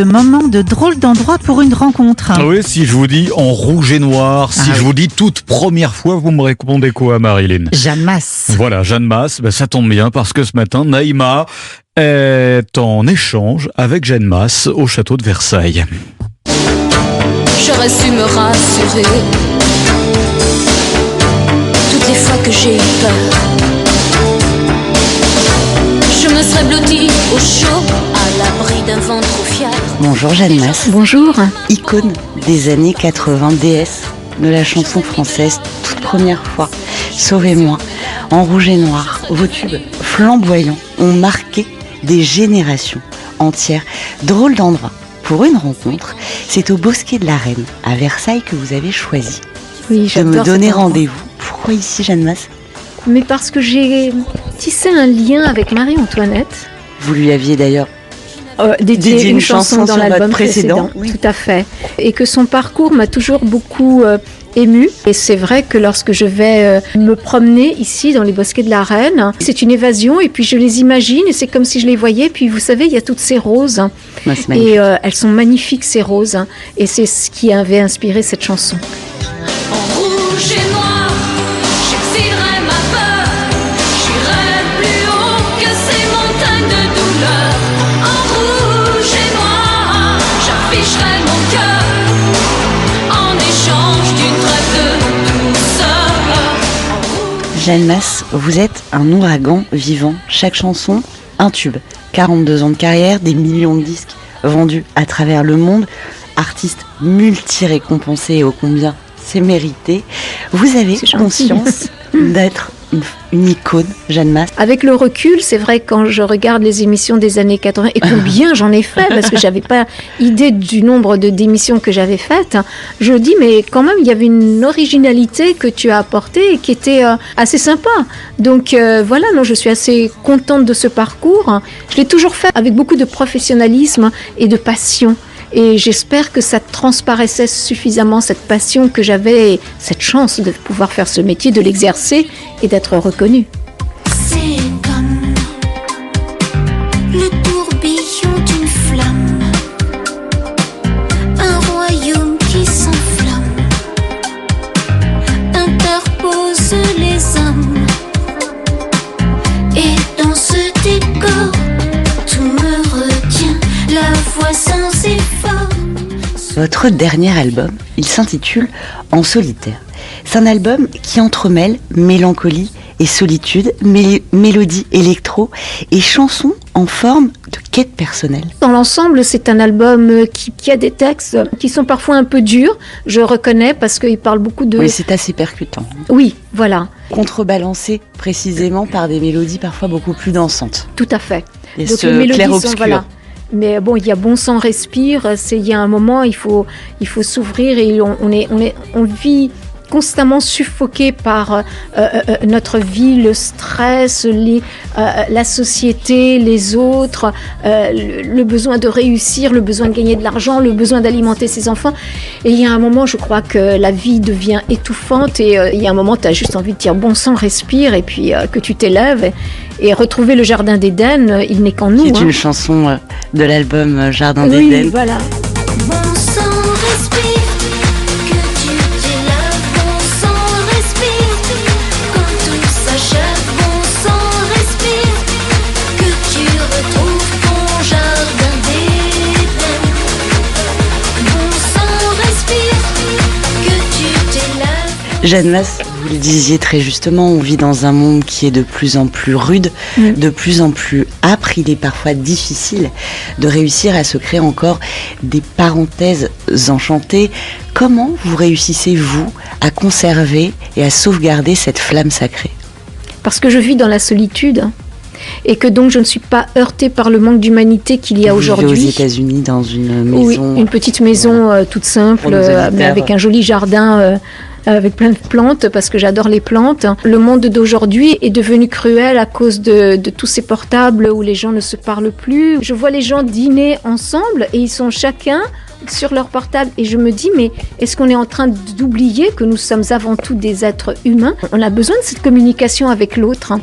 Le moment de drôle d'endroit pour une rencontre. Oui, si je vous dis en rouge et noir, si je vous dis toute première fois, vous me répondez quoi, Marilyn? Jeanne Masse. Voilà, Jeanne Masse, ça tombe bien parce que ce matin, Naïma est en échange avec Jeanne Masse au château de Versailles. J'aurais su me rassurer toutes les fois que j'ai eu peur. Je me serais blottie au chaud, à l'abri d'un vent trop fier. Bonjour Jeanne Masse. Bonjour. Icône des années 80, déesse de la chanson française, toute première fois. Sauvez-moi, en rouge et noir, vos tubes flamboyants ont marqué des générations entières. Drôle d'endroit pour une rencontre, c'est au Bosquet de la Reine, à Versailles, que vous avez choisi de me donner rendez-vous. Pourquoi ici, Jeanne Masse? Mais parce que j'ai tissé un lien avec Marie-Antoinette. Vous lui aviez d'ailleurs dédié une chanson dans sur l'album votre précédent. Oui. Tout à fait. Et que son parcours m'a toujours beaucoup émue. Et c'est vrai que lorsque je vais me promener ici dans les Bosquets de la Reine, c'est une évasion et puis je les imagine et c'est comme si je les voyais. Puis vous savez, il y a toutes ces roses et elles sont magnifiques, ces roses. Et c'est ce qui avait inspiré cette chanson. En rouge et noir, j'excilerai ma peur. J'irai plus haut que ces montagnes de douleur. En rouge et noir, j'afficherai mon cœur en échange d'une trêve de douceur. Jeanne Masse, vous êtes un ouragan vivant. Chaque chanson, un tube. 42 ans de carrière, des millions de disques vendus à travers le monde. Artiste multi-récompensé et ô combien c'est mérité. Vous avez conscience d'être une icône, Jeanne Masse? Avec le recul, c'est vrai, quand je regarde les émissions des années 80, et combien j'en ai fait, parce que j'avais pas idée du nombre d'émissions que j'avais faites, je dis, mais quand même, il y avait une originalité que tu as apportée et qui était assez sympa. Donc voilà, non, je suis assez contente de ce parcours. Je l'ai toujours fait avec beaucoup de professionnalisme et de passion. Et j'espère que ça transparaissait suffisamment, cette passion que j'avais, cette chance de pouvoir faire ce métier, de l'exercer et d'être reconnue. C'est comme le tourbillon d'une flamme, un royaume qui s'enflamme, interpose les âmes. Et dans ce décor, tout me retient, la voix sans effort. Votre dernier album, il s'intitule En solitaire. C'est un album qui entremêle mélancolie et solitude, mélodie électro et chansons en forme de quête personnelle. Dans l'ensemble, c'est un album qui a des textes qui sont parfois un peu durs, je reconnais, parce qu'il parle beaucoup de... Oui, c'est assez percutant. Oui, voilà. Contrebalancé précisément par des mélodies parfois beaucoup plus dansantes. Tout à fait. Et donc ce les mélodies clair-obscur. sont, voilà. Mais bon, il y a bon sang respire. Il y a un moment, il faut s'ouvrir et on vit constamment suffoqué par notre vie, le stress, la société, les autres, le besoin de réussir, le besoin de gagner de l'argent, le besoin d'alimenter ses enfants. Et il y a un moment, je crois que la vie devient étouffante et il y a un moment, tu as juste envie de dire bon sang respire et puis que tu t'élèves et retrouver le jardin d'Éden, il n'est qu'en nous. C'est une chanson de l'album Jardin d'Éden. Oui, voilà. Bon sang respire, que tu t'élèves, bon sang respire, quand tout s'achève, bon sang respire, que tu retrouves ton jardin d'Éden. Bon sang respire, que tu t'élèves. Jeanne Masse, vous le disiez très justement, on vit dans un monde qui est de plus en plus rude, de plus en plus âpre. Il est parfois difficile de réussir à se créer encore des parenthèses enchantées. Comment vous réussissez, vous, à conserver et à sauvegarder cette flamme sacrée? Parce que je vis dans la solitude et que donc je ne suis pas heurtée par le manque d'humanité qu'il y a aujourd'hui. Vous vivez aux États-Unis dans une maison. Oui, une petite maison toute simple, mais avec un joli jardin avec plein de plantes, parce que j'adore les plantes. Le monde d'aujourd'hui est devenu cruel à cause de tous ces portables où les gens ne se parlent plus. Je vois les gens dîner ensemble et ils sont chacun sur leur portable et je me dis, mais est-ce qu'on est en train d'oublier que nous sommes avant tout des êtres humains? On a besoin de cette communication avec l'autre.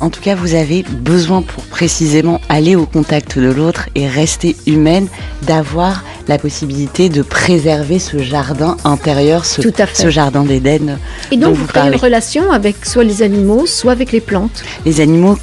En tout cas, vous avez besoin, pour précisément aller au contact de l'autre et rester humaine, d'avoir la possibilité de préserver ce jardin intérieur, ce jardin d'Éden. Et donc vous créez une relation avec soit les animaux, soit avec les plantes. Les animaux,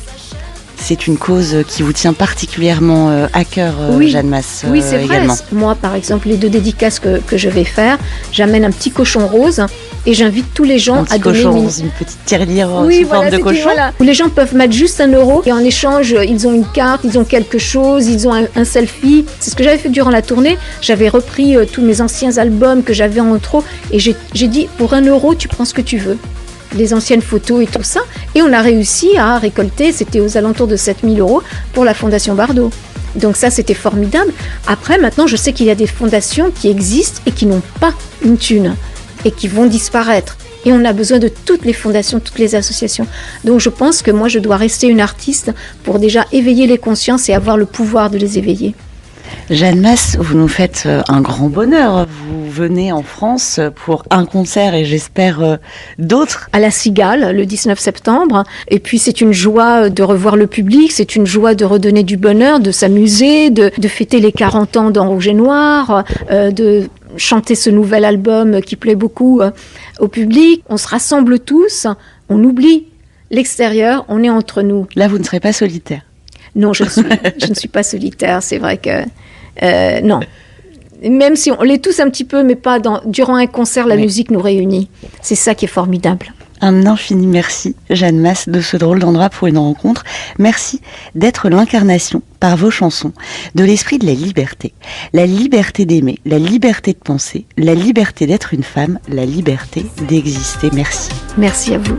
c'est une cause qui vous tient particulièrement à cœur, Jeanne Masse. Oui, c'est vrai. Également. Moi, par exemple, les 2 dédicaces que je vais faire, j'amène un petit cochon rose et j'invite tous les gens à donner une petite tirelire sous forme de cochon. Voilà. Où les gens peuvent mettre juste 1 euro et en échange, ils ont une carte, ils ont quelque chose, ils ont un selfie. C'est ce que j'avais fait durant la tournée. J'avais repris tous mes anciens albums que j'avais en trop et j'ai dit, pour 1 euro, tu prends ce que tu veux. Les anciennes photos et tout ça. Et on a réussi à récolter, c'était aux alentours de 7 000 € pour la Fondation Bardot. Donc ça, c'était formidable. Après, maintenant, je sais qu'il y a des fondations qui existent et qui n'ont pas une thune et qui vont disparaître. Et on a besoin de toutes les fondations, toutes les associations. Donc je pense que moi, je dois rester une artiste pour déjà éveiller les consciences et avoir le pouvoir de les éveiller. Jeanne Masse, vous nous faites un grand bonheur. Vous venez en France pour un concert et j'espère d'autres. À la Cigale, le 19 septembre. Et puis c'est une joie de revoir le public, c'est une joie de redonner du bonheur, de s'amuser, de fêter les 40 ans d'En Rouge et Noir, de chanter ce nouvel album qui plaît beaucoup au public. On se rassemble tous, on oublie l'extérieur, on est entre nous. Là, vous ne serez pas solitaire. Non, je ne suis pas solitaire. C'est vrai que non. Même si on l'est tous un petit peu, mais pas durant un concert, la musique nous réunit. C'est ça qui est formidable. Un infini merci, Jeanne Masse, de ce drôle d'endroit pour une rencontre. Merci d'être l'incarnation, par vos chansons, de l'esprit de la liberté d'aimer, la liberté de penser, la liberté d'être une femme, la liberté d'exister. Merci. Merci à vous.